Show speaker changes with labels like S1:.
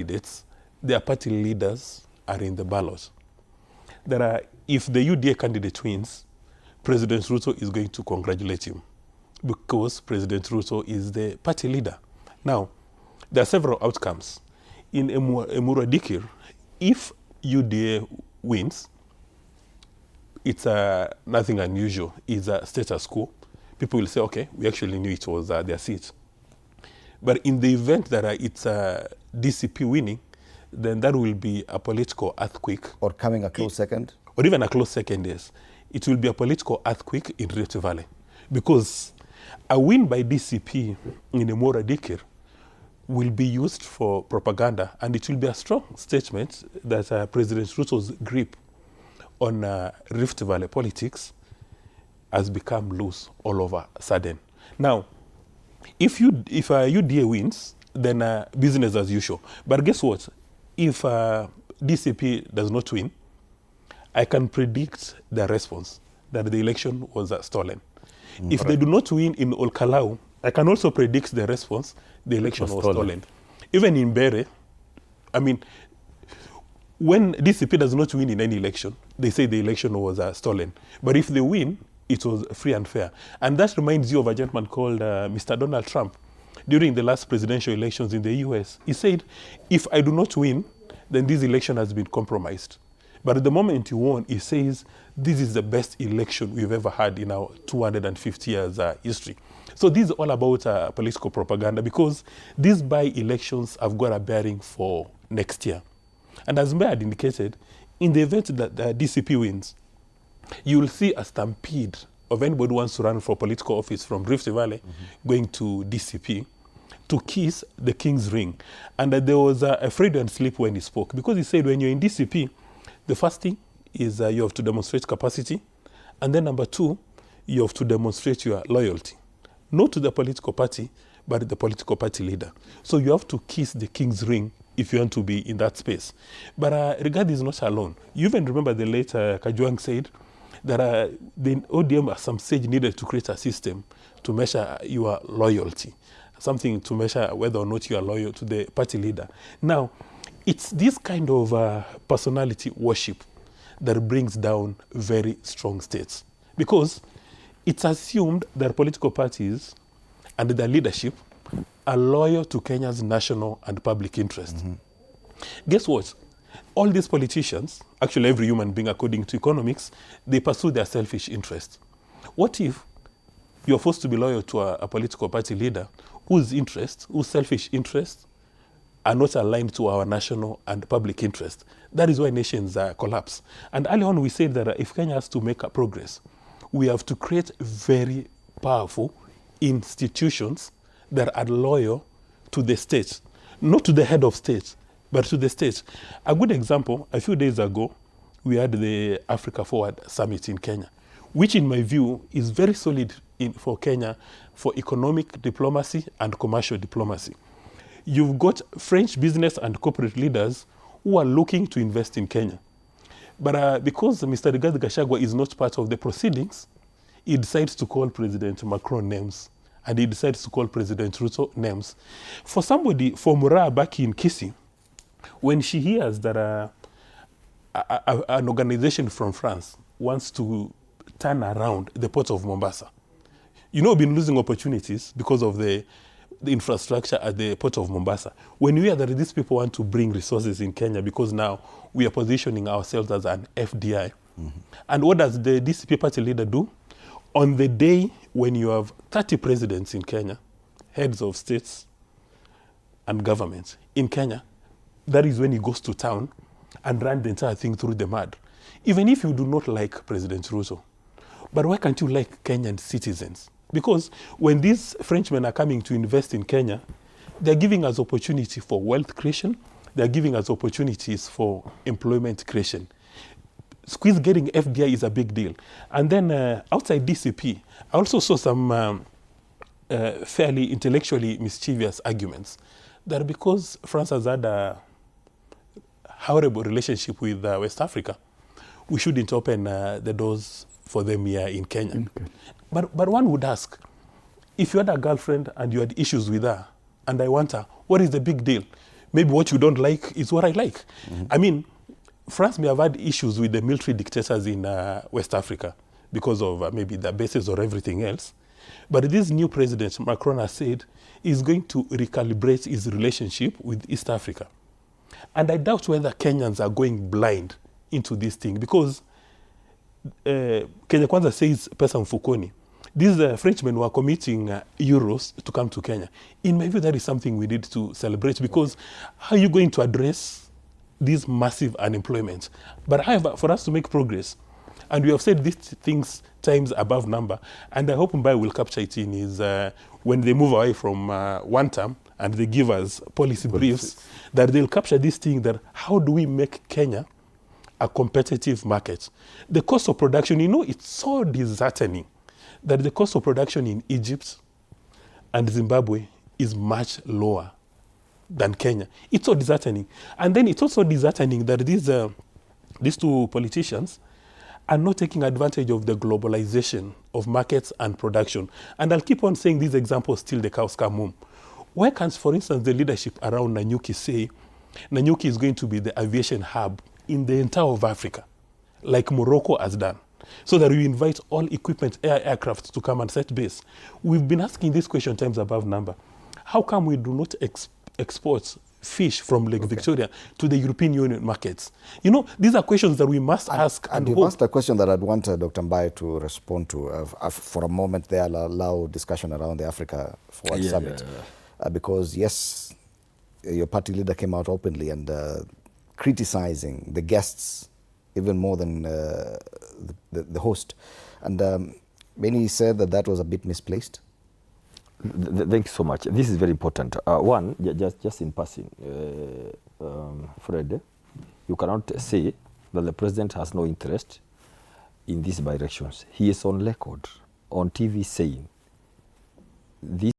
S1: candidates, their party leaders are in the ballot. If the UDA candidate wins, President Ruto is going to congratulate him because President Ruto is the party leader. Now, there are several outcomes. In Emurua Dikirr, if UDA wins, it's nothing unusual. It's a status quo. People will say, okay, we actually knew it was their seat. But in the event that it's DCP winning, then that will be a political earthquake.
S2: Or coming a close second?
S1: Or even a close second, yes. It will be a political earthquake in Rift Valley. Because a win by DCP in Emurua Dikirr will be used for propaganda, and it will be a strong statement that President Ruto's grip on Rift Valley politics has become loose all over a sudden. Now, if UDA wins, then business as usual. But guess what? If DCP does not win, I can predict the response that the election was stolen. If they do not win in Olkalau, I can also predict the response, the election was stolen. Even in Bere, I mean, when DCP does not win in any election, they say the election was stolen. But if they win, it was free and fair. And that reminds you of a gentleman called Mr. Donald Trump. During the last presidential elections in the US, he said, if I do not win, then this election has been compromised. But at the moment he won, he says, this is the best election we've ever had in our 250 years history. So this is all about political propaganda, because these by-elections have got a bearing for next year. And as Mbe had indicated, in the event that the DCP wins, you will see a stampede of anybody who wants to run for political office from Rift Valley going to DCP to kiss the king's ring. And there was a Freudian slip when he spoke, because he said when you're in DCP, the first thing is you have to demonstrate capacity, and then number two, you have to demonstrate your loyalty, not to the political party, but the political party leader. So you have to kiss the king's ring if you want to be in that space. But Rigathi is not alone. You even remember the late Kajwang said that the ODM at some stage needed to create a system to measure your loyalty, something to measure whether or not you are loyal to the party leader. Now, it's this kind of personality worship that brings down very strong states, because it's assumed that political parties and their leadership are loyal to Kenya's national and public interest. Guess what? All these politicians, actually every human being according to economics, they pursue their selfish interest. What if you're forced to be loyal to a political party leader whose selfish interests are not aligned to our national and public interest? That is why nations collapse. And early on we said that if Kenya has to make a progress, we have to create very powerful institutions that are loyal to the state, not to the head of state, but to the state. A good example, a few days ago, we had the Africa Forward Summit in Kenya, which in my view is very solid for Kenya for economic diplomacy and commercial diplomacy. You've got French business and corporate leaders who are looking to invest in Kenya. But because Mr. Rigathi Gachagua is not part of the proceedings, he decides to call President Macron names, and he decides to call President Ruto names. For somebody, for Mura back in Kisii, when she hears that an organization from France wants to turn around the port of Mombasa, you know, we've been losing opportunities because of the infrastructure at the port of Mombasa. When we hear that these people want to bring resources in Kenya because now we are positioning ourselves as an FDI. And what does the DCP party leader do? On the day when you have 30 presidents in Kenya, heads of states and governments in Kenya, that is when he goes to town and runs the entire thing through the mud. Even if you do not like President Ruto, but why can't you like Kenyan citizens? Because when these Frenchmen are coming to invest in Kenya, they're giving us opportunity for wealth creation, they're giving us opportunities for employment creation. Squeeze getting FDI is a big deal. And then outside DCP, I also saw some fairly intellectually mischievous arguments that because France has had a horrible relationship with West Africa, we shouldn't open the doors for them here in Kenya. Okay. But one would ask, if you had a girlfriend and you had issues with her, and I want her, what is the big deal? maybe what you don't like is what I like. I mean, France may have had issues with the military dictators in West Africa because of maybe the bases or everything else. But this new president, Macron, has said is going to recalibrate his relationship with East Africa. And I doubt whether Kenyans are going blind into this thing, because Kenya Kwanza says pesa mfukoni. These Frenchmen were committing euros to come to Kenya. In my view, that is something we need to celebrate, because how are you going to address this massive unemployment? But however, for us to make progress, and we have said these things times above number, and I hope Mbai will capture it in his, when they move away from one term and they give us policy briefs, that they'll capture this thing, that how do we make Kenya a competitive market? The cost of production, you know, it's so disheartening that the cost of production in Egypt and Zimbabwe is much lower than Kenya. It's so disheartening. And then it's also disheartening that these two politicians are not taking advantage of the globalization of markets and production. And I'll keep on saying these examples till the cows come home. Why can't, for instance, the leadership around Nanyuki say Nanyuki is going to be the aviation hub in the entire of Africa, like Morocco has done, so that we invite all equipment, aircraft to come and set base? We've been asking this question times above number. How come we do not export fish from Lake Victoria to the European Union markets? You know, these are questions that we must ask.
S2: And you asked a question that I'd want Dr. Mbai to respond to. For a moment there, I'll allow discussion around the Africa Forward Summit. Because yes, your party leader came out openly and criticizing the guests even more than the host. And many said that that was a bit misplaced.
S3: Thank you so much. This is very important. One, just in passing, Fred, you cannot say that the president has no interest in these by-elections. He is on record, on TV, saying this